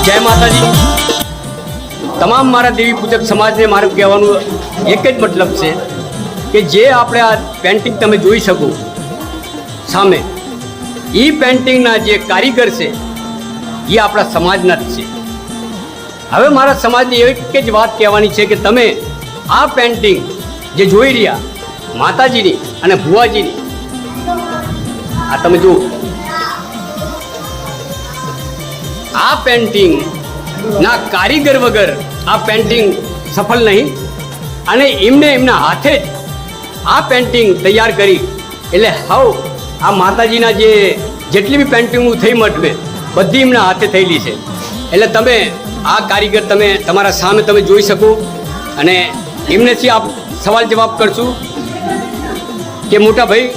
જય માતાજી। તમામ મારા દેવી પૂજક સમાજને મારું કહેવાનું એક જ મતલબ છે કે જે આપણે આ પેન્ટિંગ તમે જોઈ શકો સામે, એ પેન્ટિંગના જે કારીગર છે એ આપણા સમાજના જ છે। હવે મારા સમાજની એક જ વાત કહેવાની છે કે તમે આ પેન્ટિંગ જે જોઈ રહ્યા માતાજીની અને ભુવાજીની, આ તમે જુઓ, આ પેન્ટિંગ ના કારીગર વગર આ પેન્ટિંગ સફળ નહીં, અને એમને એમના હાથે જ આ પેન્ટિંગ તૈયાર કરી, એટલે હવે આ માતાજીના જે જેટલી બી પેન્ટિંગો થઈ મટવે બધી એમના હાથે થયેલી છે। એટલે તમે આ કારીગર તમે તમારા સામે તમે જોઈ શકો, અને એમનેથી આપ સવાલ જવાબ કરશું કે મોટા ભાઈ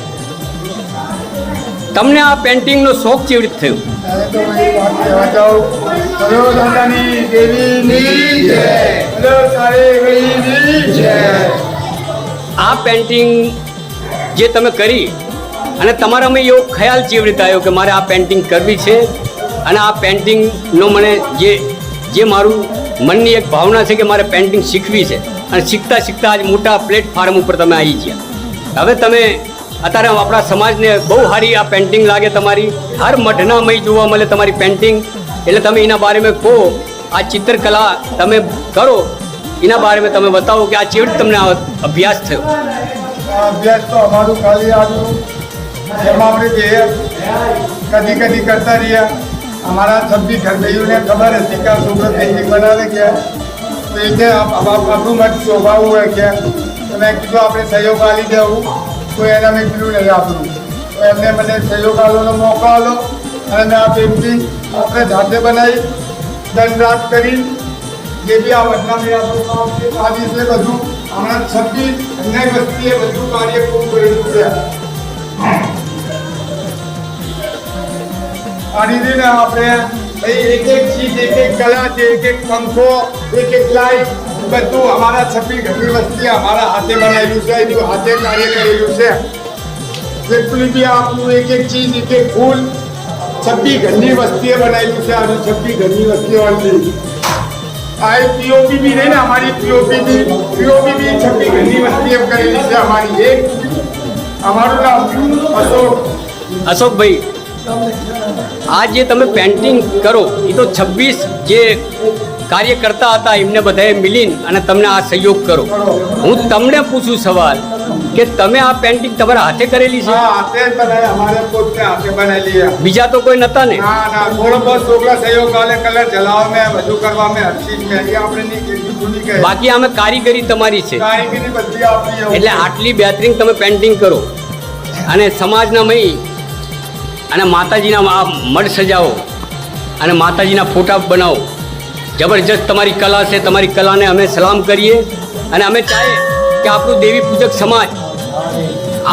તમને આ પેન્ટિંગનો શોખ કેવી રીતે થયો? આ પેન્ટિંગ જે તમે કરી અને તમારામાં એવો ખ્યાલ કેવી રીતે આવ્યો કે મારે આ પેન્ટિંગ કરવી છે, અને આ પેન્ટિંગનો મને જે મારું મનની એક ભાવના છે કે મારે પેન્ટિંગ શીખવી છે, અને શીખતા શીખતા આજ મોટા પ્લેટફોર્મ ઉપર તમે આવી ગયા। હવે તમે અત્યારે આપણા સમાજને બહુ સારી આ પેન્ટિંગ લાગે, તમારી હર મઢનામય જોવા મળે તમારી પેન્ટિંગ, એટલે તમે એના બારેમાં કહો, આ ચિત્રકલા તમે કરો એના બારેમાં તમે બતાવો કે આ કેવી તમને અભ્યાસ થયો? અભ્યાસ તો અમારું ખાલી આવ્યું એમાં આપણે જે કદી કરતા રહ્યા। અમારા 26 ઘરભાઈઓને ખબર હતી કે આ છોકરો પેઇન્ટિંગ બનાવે કે તો એ કે આપણું મત શોભાવવું હોય કે મેં કીધું આપણે સહયોગ આપી દેવું, તો એને મેં કીધું નહીં આપણું, તો એમને મને સહયોગ આપવાનો મોકો આપ્યો, અને મેં આ પેઇન્ટિંગ આપણે જાતે બનાવી, દંડ રાત કરી, જે બી આ બદનામી આપણું કામ છે આ દિવસે બધું હમણાં 26 અન્યાય વસ્તીએ બધું કાર્ય પૂરું કરેલું છે। આ રીતે આપણે એક ચીજ, એક કલા છે, એક પંખો, એક લાઈટ, બધું અમારા 26 ઘરની વસ્તી અમારા હાથે બનાવેલું છે, એનું હાથે કાર્ય કરેલું છે। જેટલી બી આપણું એક ચીજ, એક ફૂલ 26 ઘરની વસ્તીએ બનાવેલું છે, આનું 26 ઘરની વસ્તી ઓનલી। આ પીઓપી બી રહી ને અમારી પીઓપી બી 26 ઘરની વસ્તીએ કરેલી છે અમારી। એક અમારું નામ અશોકભાઈ, આ જે તમે પેન્ટિંગ કરો એ તો 26 જે કાર્ય કરતા હતા એમને બધાએ મિલીને અને તમને આ સહયોગ કરો। હું તમને પૂછું સવાલ કે તમે આ પેન્ટિંગ તમારા હાથે કરેલી છે? હાથે જ બનાવી, અમારે પોતે હાથે બનાવેલી। બીજા તો કોઈ નતા ને? ના, થોડો બહુ છોકરા સહયોગ આલે, કલર જલાવ મેં બધું કરવા મેં હર ચીજ મેં આપણે નહીં કહે, બાકી અમે કારીગરી તમારી છે, કારીગરી બધી આપણી। એટલે આટલી બહેતરીન તમે પેન્ટિંગ કરો અને સમાજના મય અને માતાજીના આ મઢ સજાવો અને માતાજીના ફોટા બનાવો, જબરજસ્ત તમારી કલા છે। તમારી કલાને અમે સલામ કરીએ, અને અમે ચાહીએ કે આપણું દેવી પૂજક સમાજ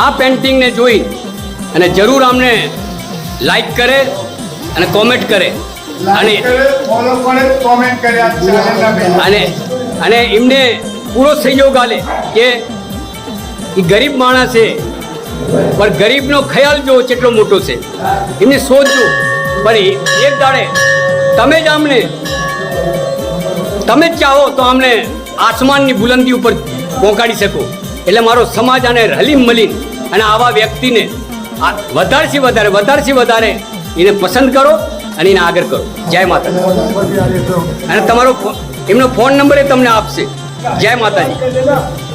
આ પેન્ટિંગને જોઈ અને જરૂર અમને લાઈક કરે અને કોમેન્ટ કરે, અને એમને પૂરો સહયોગ આલે કે એ ગરીબ માણસ છે, પણ ગરીબનો ખ્યાલ જો કેટલો મોટો છે, એમની સોચ જો, પણ એક દાડે તમે જ ચાહો તો અમને આસમાનની બુલંદી ઉપર પહોંચાડી શકો। એટલે મારો સમાજ આને હલીમ મલીન અને આવા વ્યક્તિને વધારેથી વધારે એને પસંદ કરો અને એને આગળ કરો। જય માતાજી। અને તમારો એમનો ફોન નંબર એ તમને આપશે। જય માતાજી।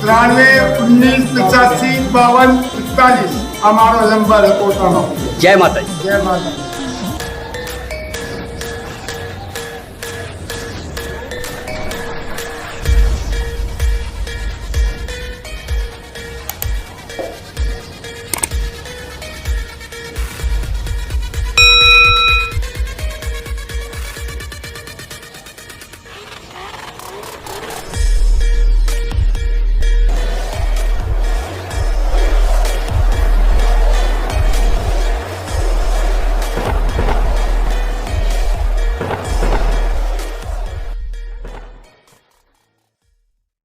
93 19 85 52 45 અમારો નંબર પોતાનો। જય માતાજી। જય માતાજી।